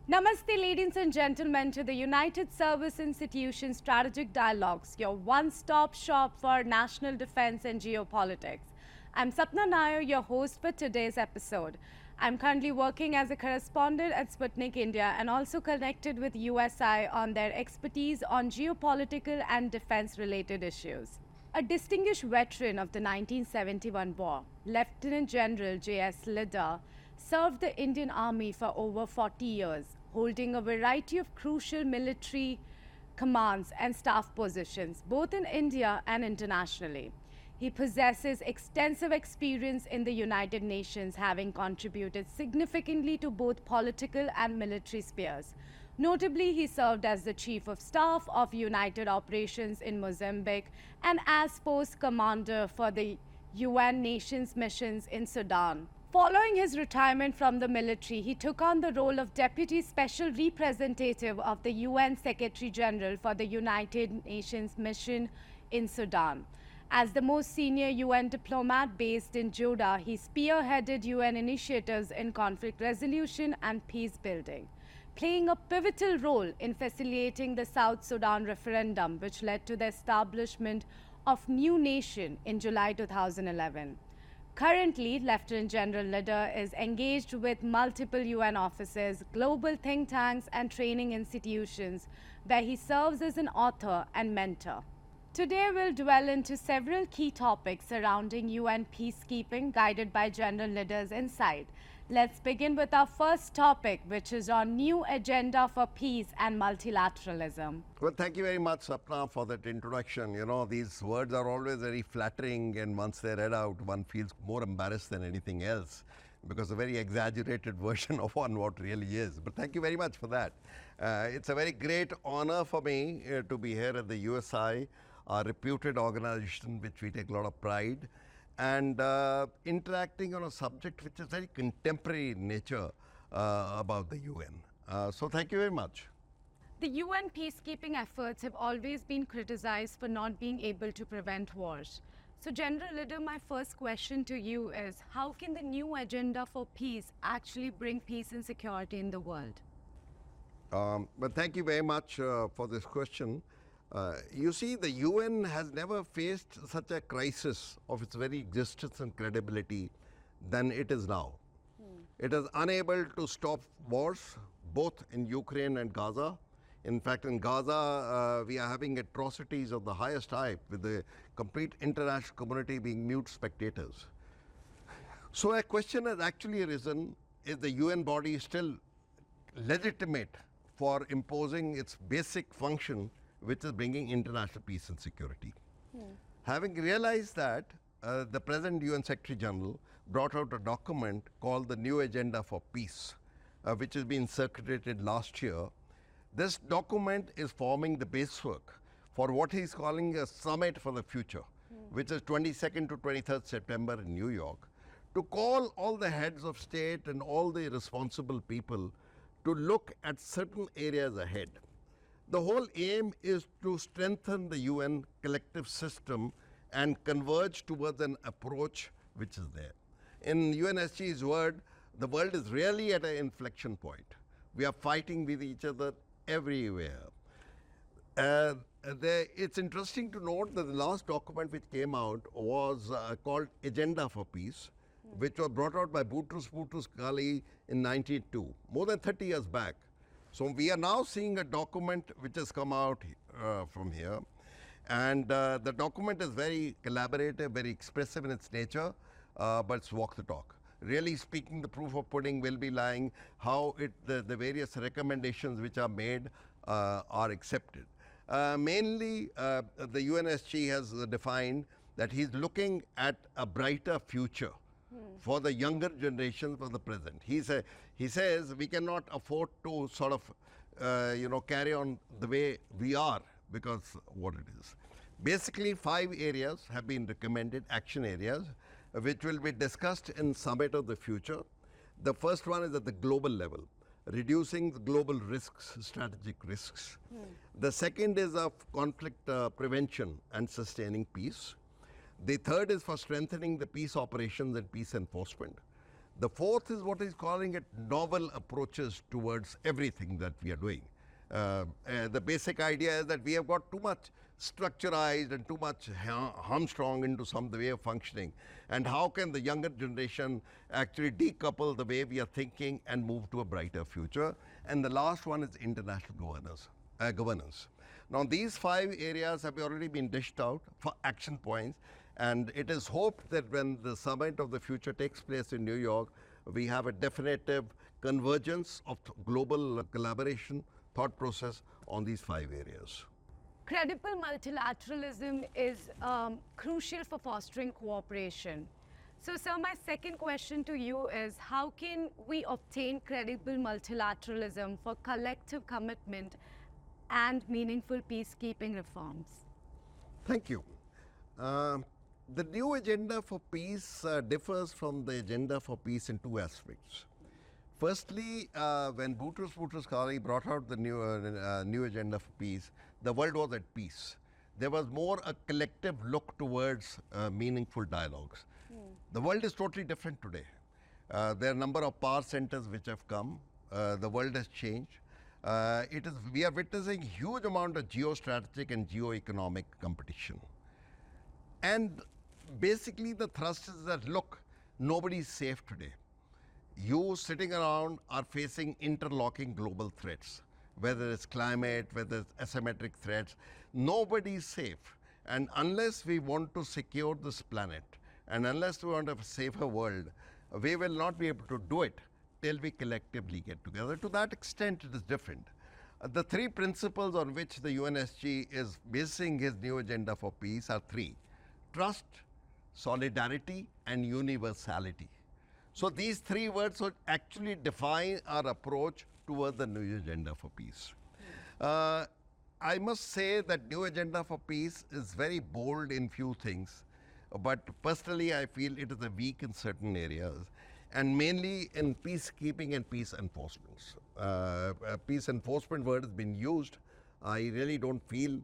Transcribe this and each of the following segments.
Namaste, ladies and gentlemen, to the United Service Institution Strategic Dialogues, your one-stop shop for national defense and geopolitics. I'm Swapna Nair, your host for today's episode. I'm currently working as a correspondent at Sputnik India and also connected with USI on their expertise on geopolitical and defense-related issues. A distinguished veteran of the 1971 war, Lieutenant General J.S. Lidder served the Indian Army for over 40 years, holding a variety of crucial military commands and staff positions, both in India and internationally. He possesses extensive experience in the United Nations, having contributed significantly to both political and military spheres. Notably, he served as the Chief of Staff of United Operations in Mozambique and as Post Commander for the UN Nations missions in Sudan. Following his retirement from the military, he took on the role of Deputy Special Representative of the UN Secretary General for the United Nations mission in Sudan. As the most senior UN diplomat based in Jeddah, he spearheaded UN initiatives in conflict resolution and peace building, playing a pivotal role in facilitating the South Sudan referendum, which led to the establishment of new nation in July 2011. Currently, Lieutenant General Lidder is engaged with multiple UN offices, global think tanks, and training institutions, where he serves as an author and mentor. Today, we'll dwell into several key topics surrounding UN peacekeeping, guided by General Lidder's insight. Let's begin with our first topic, which is on new agenda for peace and multilateralism. Well, thank you very much, Swapna, for that introduction. You know, these words are always very flattering, and once they're read out, one feels more embarrassed than anything else, because a very exaggerated version of what really is. But thank you very much for that. It's a very great honor for me to be here at the USI, a reputed organization which we take a lot of pride, and interacting on a subject which is very contemporary in nature about the UN. So thank you very much. The UN peacekeeping efforts have always been criticized for not being able to prevent wars. So, General Lidder, my first question to you is, how can the new agenda for peace actually bring peace and security in the world? But thank you very much for this question. You see, the UN has never faced such a crisis of its very existence and credibility than it is now. It is unable to stop wars, both in Ukraine and Gaza. In fact, in Gaza, we are having atrocities of the highest type, with the complete international community being mute spectators. So a question has actually arisen, is the UN body still legitimate for imposing its basic function, which is bringing international peace and security? Having realized that, the present UN Secretary General brought out a document called the New Agenda for Peace, which has been circulated last year. This document is forming the basework for what he's calling a summit for the future, which is 22nd to 23rd September in New York, to call all the heads of state and all the responsible people to look at certain areas ahead. The whole aim is to strengthen the UN collective system and converge towards an approach which is there. In UNSC's word, the world is really at an inflection point. We are fighting with each other everywhere. It's interesting to note that the last document which came out was called Agenda for Peace, which was brought out by Boutros Ghali in 1992, more than 30 years back. So we are now seeing a document which has come out from here, and the document is very collaborative, very expressive in its nature, but it's walk the talk. Really speaking, the proof of pudding will be lying how the various recommendations which are made are accepted. Mainly, the UNSC has defined that he's looking at a brighter future for the younger generations for the present. He says we cannot afford to sort of carry on the way we are, because what it is. Basically, 5 areas have been recommended, action areas, which will be discussed in Summit of the Future. The first one is at the global level, reducing the global risks, strategic risks. The second is of conflict prevention and sustaining peace. The third is for strengthening the peace operations and peace enforcement. The fourth is what he's calling it novel approaches towards everything that we are doing. The basic idea is that we have got too much structurized and too much hamstrung into some the way of functioning. And how can the younger generation actually decouple the way we are thinking and move to a brighter future? And the last one is international governance. Now, these 5 areas have already been dished out for action points, and it is hoped that when the summit of the future takes place in New York, we have a definitive convergence of global collaboration, thought process on these 5 areas. Credible multilateralism is crucial for fostering cooperation. So, sir, my second question to you is, how can we obtain credible multilateralism for collective commitment and meaningful peacekeeping reforms? Thank you. The new agenda for peace differs from the agenda for peace in 2 aspects. Firstly, when Boutros Ghali brought out the new agenda for peace, the world was at peace. There was more a collective look towards meaningful dialogues. The world is totally different today. There are a number of power centers which have come. The world has changed. We are witnessing huge amount of geostrategic and geo-economic competition. And basically the thrust is that, look, nobody is safe today. You sitting around are facing interlocking global threats, whether it's climate, whether it's asymmetric threats. Nobody is safe. And unless we want to secure this planet, and unless we want a safer world, we will not be able to do it till we collectively get together. To that extent, it is different. The 3 principles on which the UNSG is basing his new agenda for peace are 3: trust, solidarity, and universality. So these 3 words would actually define our approach toward the new agenda for peace. I must say that new agenda for peace is very bold in few things, but personally I feel it is a weak in certain areas, and mainly in peacekeeping and peace enforcement. Peace enforcement word has been used. I really don't feel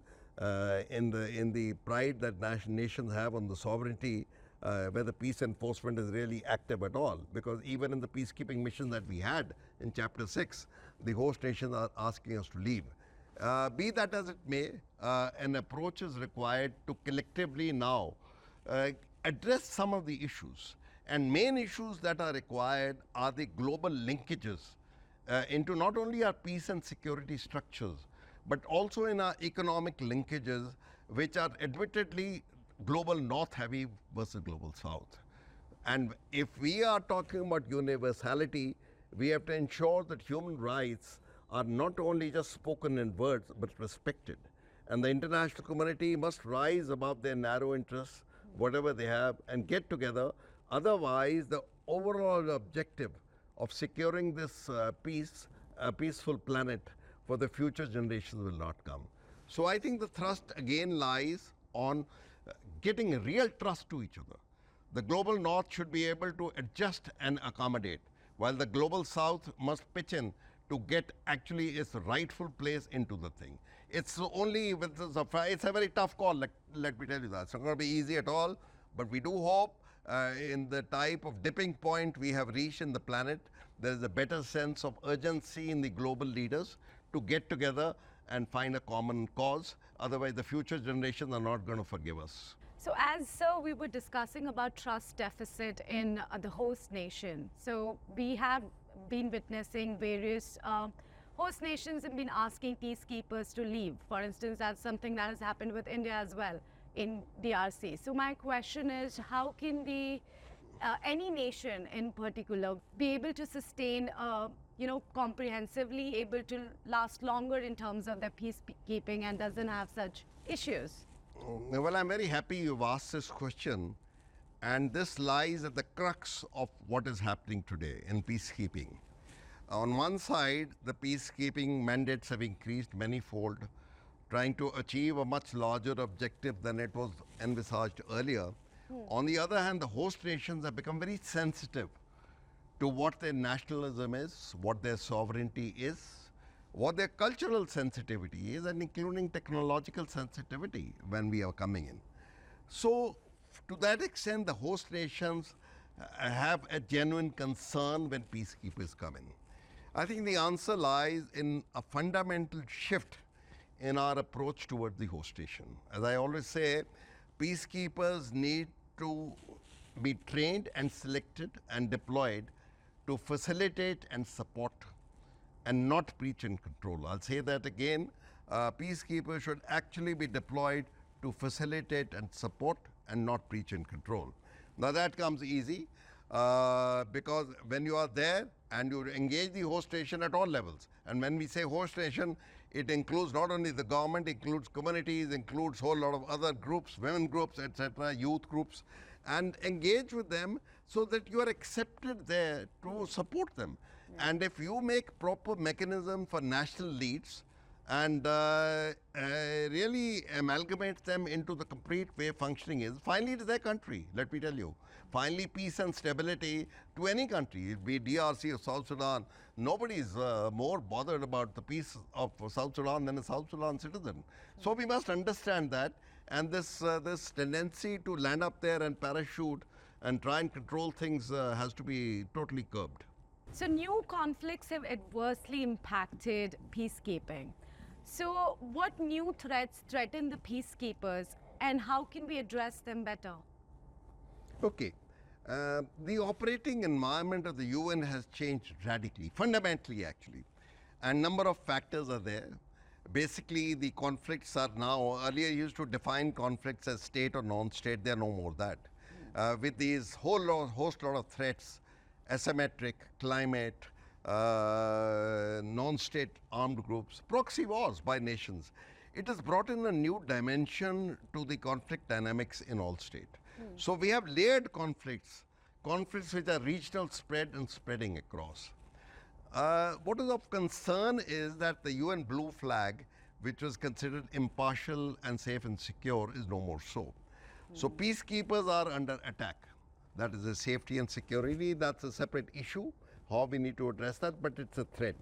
in the pride that nations have on the sovereignty where the peace enforcement is really active at all, because even in the peacekeeping mission that we had in chapter 6, the host nations are asking us to leave. Be that as it may, an approach is required to collectively now address some of the issues. And main issues that are required are the global linkages into not only our peace and security structures, but also in our economic linkages, which are admittedly global north heavy versus global south. And if we are talking about universality, we have to ensure that human rights are not only just spoken in words, but respected. And the international community must rise above their narrow interests, whatever they have, and get together. Otherwise, the overall objective of securing this peaceful planet for the future generations will not come. So I think the thrust again lies on getting a real trust to each other. The global north should be able to adjust and accommodate, while the global south must pitch in to get actually its rightful place into the thing. It's only with it's a very tough call, let me tell you that. It's not going to be easy at all, but we do hope in the type of dipping point we have reached in the planet, there is a better sense of urgency in the global leaders to get together and find a common cause. Otherwise, the future generations are not going to forgive us. So as we were discussing about trust deficit in the host nation. So we have been witnessing various host nations have been asking peacekeepers to leave. For instance, that's something that has happened with India as well in DRC. So my question is, how can any nation in particular be able to sustain comprehensively able to last longer in terms of their peacekeeping and doesn't have such issues? Well, I'm very happy you've asked this question, and this lies at the crux of what is happening today in peacekeeping. On one side, the peacekeeping mandates have increased manifold, trying to achieve a much larger objective than it was envisaged earlier. On the other hand, the host nations have become very sensitive to what their nationalism is, what their sovereignty is, what their cultural sensitivity is, and including technological sensitivity when we are coming in. So, to that extent, the host nations have a genuine concern when peacekeepers come in? I think the answer lies in a fundamental shift in our approach towards the host nation. As I always say, peacekeepers need to be trained and selected and deployed to facilitate and support and not preach and control. I'll say that again. Peacekeepers should actually be deployed to facilitate and support and not preach and control. Now that comes easy because when you are there and you engage the host nation at all levels, and when we say host nation, it includes not only the government, it includes communities, includes a whole lot of other groups, women groups, etc., youth groups, and engage with them so that you are accepted there to support them. And if you make proper mechanism for national leads and really amalgamate them into the complete way functioning is, finally it is their country, let me tell you. Finally, peace and stability to any country, be it DRC or South Sudan, nobody is more bothered about the peace of South Sudan than a South Sudan citizen. So we must understand that, and this tendency to land up there and parachute and try and control things has to be totally curbed. So new conflicts have adversely impacted peacekeeping. So what new threats threaten the peacekeepers and how can we address them better? Okay. The operating environment of the UN has changed radically, fundamentally actually, and number of factors are there. Basically, the conflicts are now, earlier used to define conflicts as state or non-state, they are no more that. With these host lot of threats, asymmetric, climate, non-state armed groups, proxy wars by nations, it has brought in a new dimension to the conflict dynamics in all states. So we have layered conflicts which are regional spread and spreading across. What is of concern is that the UN blue flag, which was considered impartial and safe and secure, is no more so. So peacekeepers are under attack. That is the safety and security, that's a separate issue, how we need to address that, but it's a threat.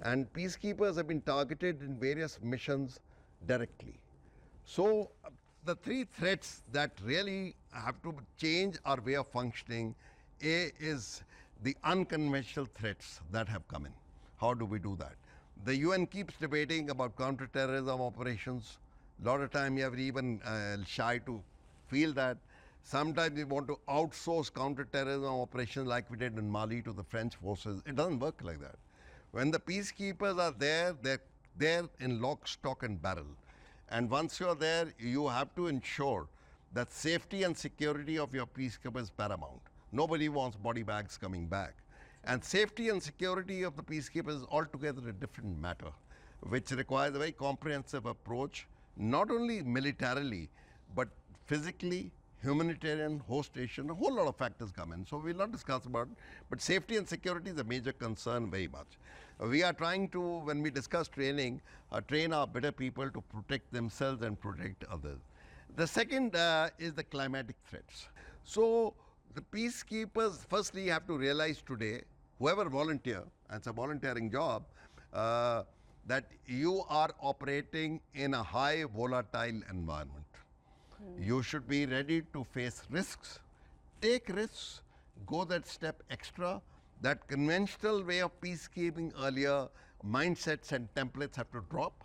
And peacekeepers have been targeted in various missions directly. So the three threats that really have to change our way of functioning, A is the unconventional threats that have come in. How do we do that? The UN keeps debating about counterterrorism operations. A lot of time you have even shy to feel that. Sometimes we want to outsource counterterrorism operations like we did in Mali to the French forces. It doesn't work like that. When the peacekeepers are there, they're there in lock, stock and barrel. And once you're there, you have to ensure that safety and security of your peacekeepers is paramount. Nobody wants body bags coming back. And safety and security of the peacekeepers is altogether a different matter, which requires a very comprehensive approach, not only militarily, but physically, humanitarian, host nation, a whole lot of factors come in. So we'll not discuss about it, but safety and security is a major concern very much. We are trying to, when we discuss training, train our better people to protect themselves and protect others. The second is the climatic threats. So the peacekeepers firstly have to realize today, whoever volunteer, and it's a volunteering job, that you are operating in a high volatile environment. You should be ready to face risks, take risks, go that step extra. That conventional way of peacekeeping earlier, mindsets and templates have to drop.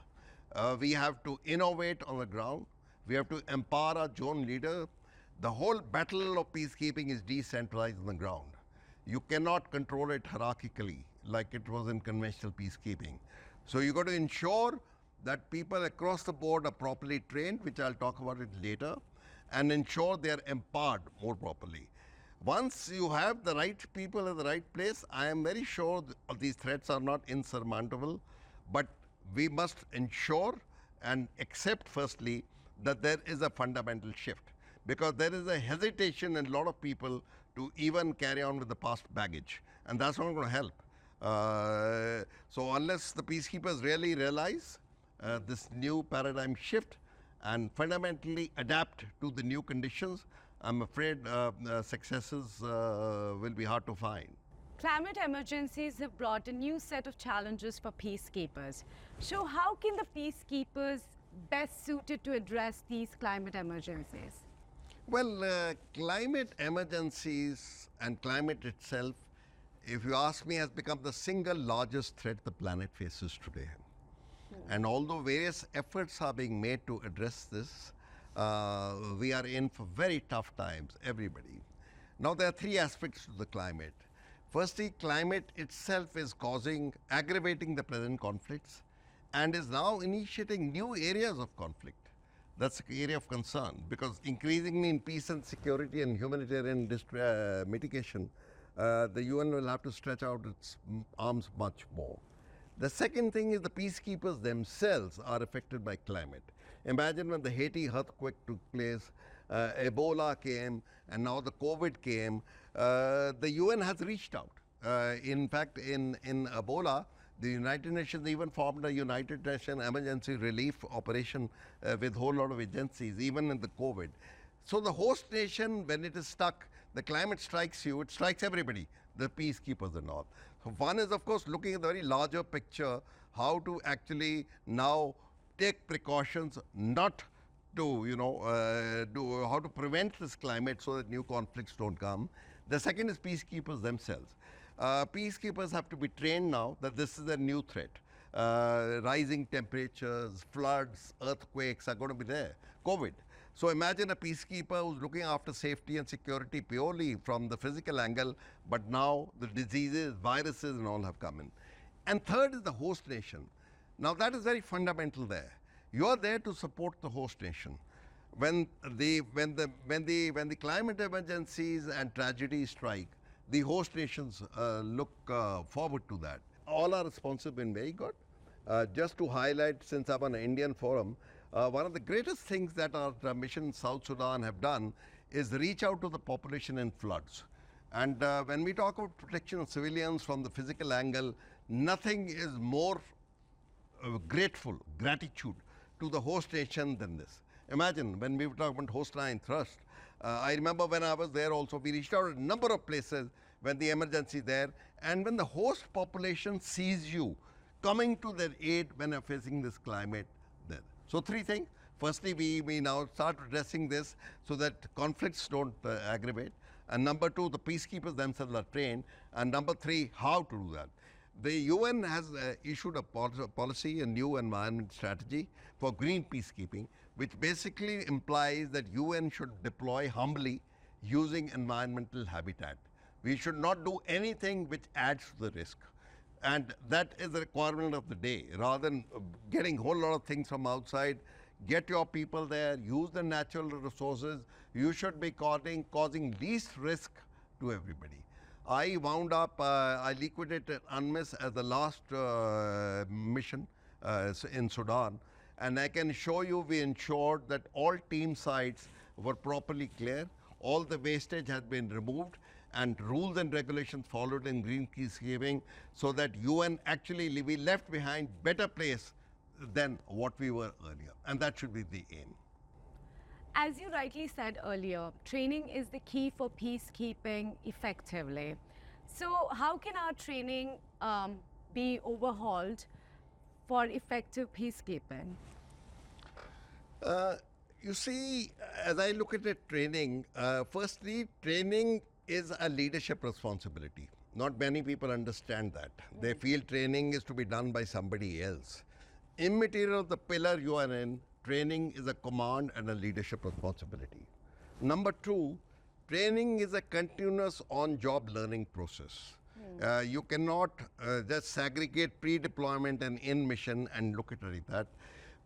We have to innovate on the ground. We have to empower our zone leader. The whole battle of peacekeeping is decentralized on the ground. You cannot control it hierarchically like it was in conventional peacekeeping. So you got to ensure that people across the board are properly trained, which I'll talk about it later, and ensure they are empowered more properly. Once you have the right people in the right place, I am very sure these threats are not insurmountable, but we must ensure and accept firstly that there is a fundamental shift, because there is a hesitation in a lot of people to even carry on with the past baggage, and that's not going to help. So unless the peacekeepers really realize this new paradigm shift and fundamentally adapt to the new conditions, I'm afraid successes will be hard to find. Climate emergencies have brought a new set of challenges for peacekeepers. So how can the peacekeepers best suited to address these climate emergencies? Well, climate emergencies and climate itself, if you ask me, has become the single largest threat the planet faces today. And although various efforts are being made to address this, we are in for very tough times, everybody. Now, there are three aspects to the climate. Firstly, climate itself is aggravating the present conflicts and is now initiating new areas of conflict. That's an area of concern because increasingly in peace and security and humanitarian mitigation, the UN will have to stretch out its arms much more. The second thing is the peacekeepers themselves are affected by climate. Imagine when the Haiti earthquake took place, Ebola came, and now the COVID came, the UN has reached out. In fact, in Ebola, the United Nations even formed a United Nations emergency relief operation with a whole lot of agencies, even in the COVID. So the host nation, when it is stuck, the climate strikes you, it strikes everybody, the peacekeepers and all. So one is, of course, looking at the very larger picture, how to actually now take precautions not to, how to prevent this climate so that new conflicts don't come. The second is peacekeepers themselves. Peacekeepers have to be trained now that this is a new threat. Rising temperatures, floods, earthquakes are going to be there. COVID. So imagine a peacekeeper who's looking after safety and security purely from the physical angle, but now the diseases, viruses and all have come in. And third is the host nation. Now that is very fundamental there. You are there to support the host nation. When the climate emergencies and tragedies strike, the host nations look forward to that. All our responses have been very good. Just to highlight, since I'm on an Indian forum, one of the greatest things that our mission in South Sudan have done is reach out to the population in floods. And when we talk about protection of civilians from the physical angle, nothing is more gratitude to the host nation than this. Imagine when we were talking about host line thrust, I remember when I was there also, we reached out a number of places when the emergency is there, and when the host population sees you coming to their aid when they're facing this climate there. So three things. Firstly, we now start addressing this so that conflicts don't aggravate. And number two, the peacekeepers themselves are trained. And number three, how to do that. The UN has issued a policy, a new environment strategy for green peacekeeping, which basically implies that UN should deploy humbly using environmental habitat. We should not do anything which adds to the risk. And that is the requirement of the day. Rather than getting a whole lot of things from outside, get your people there, use the natural resources. You should be causing least risk to everybody. I wound up, I liquidated UNMISS as the last mission in Sudan. And I can show you we ensured that all team sites were properly clear. All the wastage has been removed and rules and regulations followed in green peacekeeping so that UN actually, we left behind better place than what we were earlier. And that should be the aim. As you rightly said earlier, training is the key for peacekeeping effectively. So how can our training be overhauled for effective peacekeeping? You see, as I look at it, training, firstly, training is a leadership responsibility. Not many people understand that. They feel training is to be done by somebody else. Immaterial of the pillar you are in, training is a command and a leadership responsibility. Number two, training is a continuous on-job learning process. You cannot just segregate pre-deployment and in-mission and look at it like that,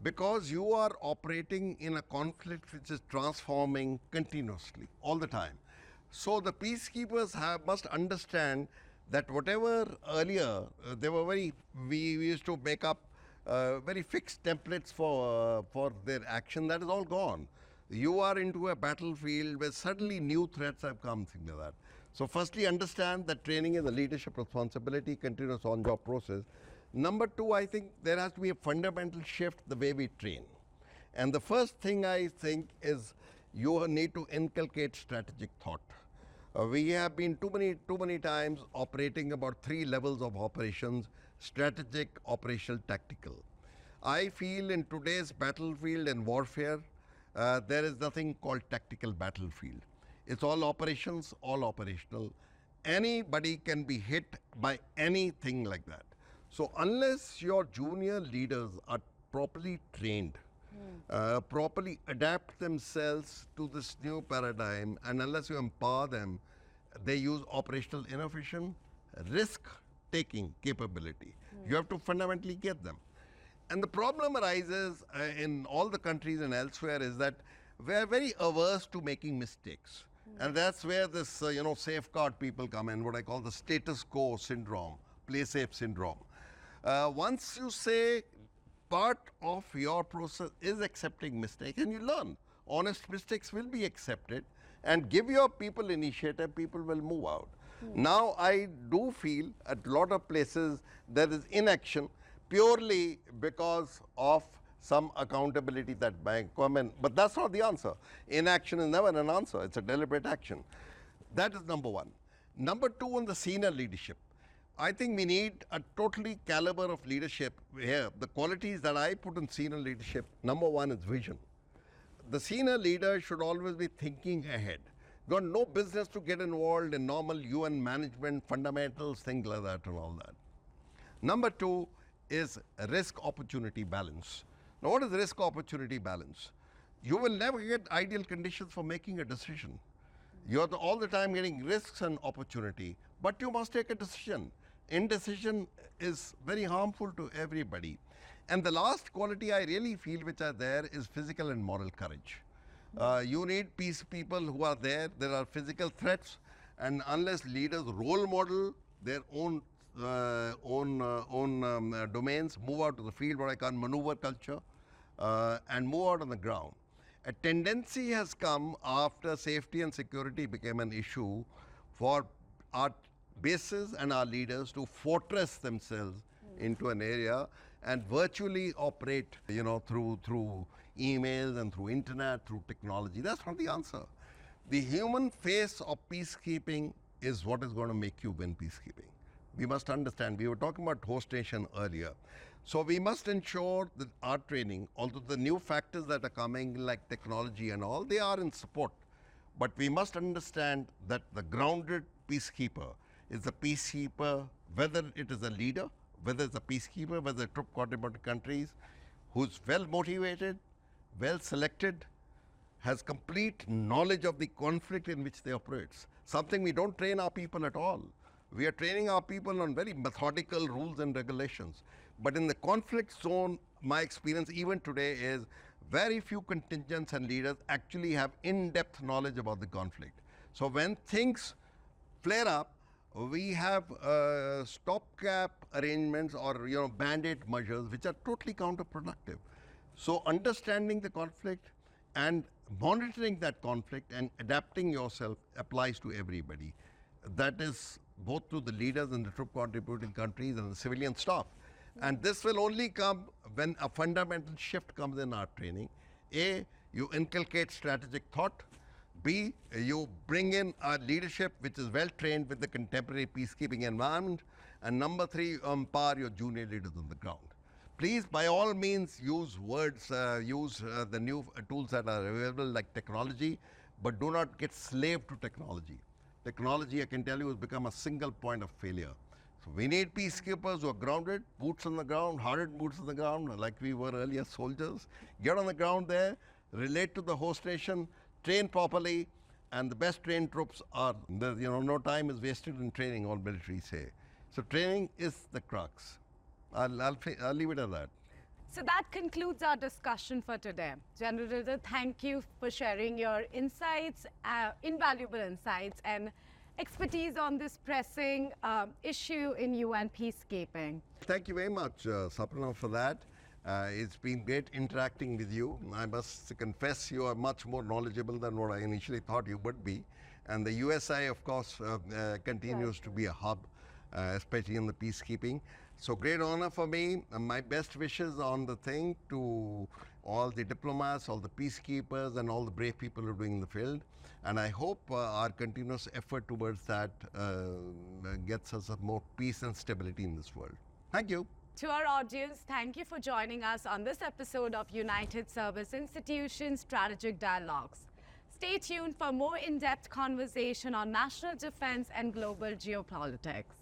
because you are operating in a conflict which is transforming continuously, all the time. So the peacekeepers must understand that whatever earlier, we used to make up very fixed templates for their action. That is all gone. You are into a battlefield where suddenly new threats have come, things like that. So firstly, understand that training is a leadership responsibility, continuous on-job process. Number two, I think there has to be a fundamental shift the way we train. And the first thing I think is you need to inculcate strategic thought. We have been too many times operating about three levels of operations: strategic, operational, tactical. I feel in today's battlefield and warfare, there is nothing called tactical battlefield. It's all operations, all operational. Anybody can be hit by anything like that. So unless your junior leaders are properly trained, properly adapt themselves to this new paradigm, and unless you empower them, they use operational innovation, risk-taking capability. You have to fundamentally get them. And the problem arises in all the countries and elsewhere is that we are very averse to making mistakes. And that's where this, safeguard people come in, what I call the status quo syndrome, play safe syndrome. Once you say part of your process is accepting mistakes, and you learn, honest mistakes will be accepted, and give your people initiative, people will move out. Now, I do feel at a lot of places there is inaction purely because of some accountability that might come in. But that's not the answer. Inaction is never an answer. It's a deliberate action. That is number one. Number two, on the senior leadership. I think we need a totally caliber of leadership here. The qualities that I put in senior leadership, number one is vision. The senior leader should always be thinking ahead. Got no business to get involved in normal UN management fundamentals, things like that and all that. Number two is risk-opportunity balance. Now, what is risk-opportunity balance? You will never get ideal conditions for making a decision. You're all the time getting risks and opportunity, but you must take a decision. Indecision is very harmful to everybody. And the last quality I really feel which are there is physical and moral courage. You need peace people who are there. There are physical threats, and unless leaders role model their own domains, move out to the field, what I call maneuver culture, and move out on the ground. A tendency has come after safety and security became an issue for our bases and our leaders to fortress themselves into an area and virtually operate, through emails and through internet, through technology. That's not the answer. The human face of peacekeeping is what is going to make you win peacekeeping. We must understand, we were talking about host nation earlier. So we must ensure that our training, although the new factors that are coming like technology and all, they are in support. But we must understand that the grounded peacekeeper is a peacekeeper, whether it is a leader, whether it's a peacekeeper, whether it's a troop contributing countries, who's well motivated, well selected, has complete knowledge of the conflict in which they operate. Something we don't train our people at all. We are training our people on very methodical rules and regulations. But in the conflict zone, my experience even today is very few contingents and leaders actually have in-depth knowledge about the conflict. So when things flare up, we have stopgap arrangements or band-aid measures which are totally counterproductive. So understanding the conflict and monitoring that conflict and adapting yourself applies to everybody. That is both to the leaders and the troop contributing countries and the civilian staff. And this will only come when a fundamental shift comes in our training. A, you inculcate strategic thought. B, you bring in a leadership which is well trained with the contemporary peacekeeping environment. And number three, you empower your junior leaders on the ground. Please, by all means, use words, use the new tools that are available like technology, but do not get slave to technology. Technology, I can tell you, has become a single point of failure. So we need peacekeepers who are grounded, boots on the ground, hardened boots on the ground, like we were earlier soldiers. Get on the ground there, relate to the host nation, train properly, and the best trained troops are, no time is wasted in training, all military say. So training is the crux. I'll leave it at that. So that concludes our discussion for today. General Retd, thank you for sharing your insights, invaluable insights and expertise on this pressing issue in UN peacekeeping. Thank you very much, Swapna, for that. It's been great interacting with you. I must confess you are much more knowledgeable than what I initially thought you would be. And the USI, of course, continues to be a hub, especially in the peacekeeping. So great honor for me. My best wishes on the thing to all the diplomats, all the peacekeepers, and all the brave people who are doing in the field. And I hope our continuous effort towards that gets us more peace and stability in this world. Thank you. To our audience, thank you for joining us on this episode of United Service Institutions Strategic Dialogues. Stay tuned for more in-depth conversation on national defense and global geopolitics.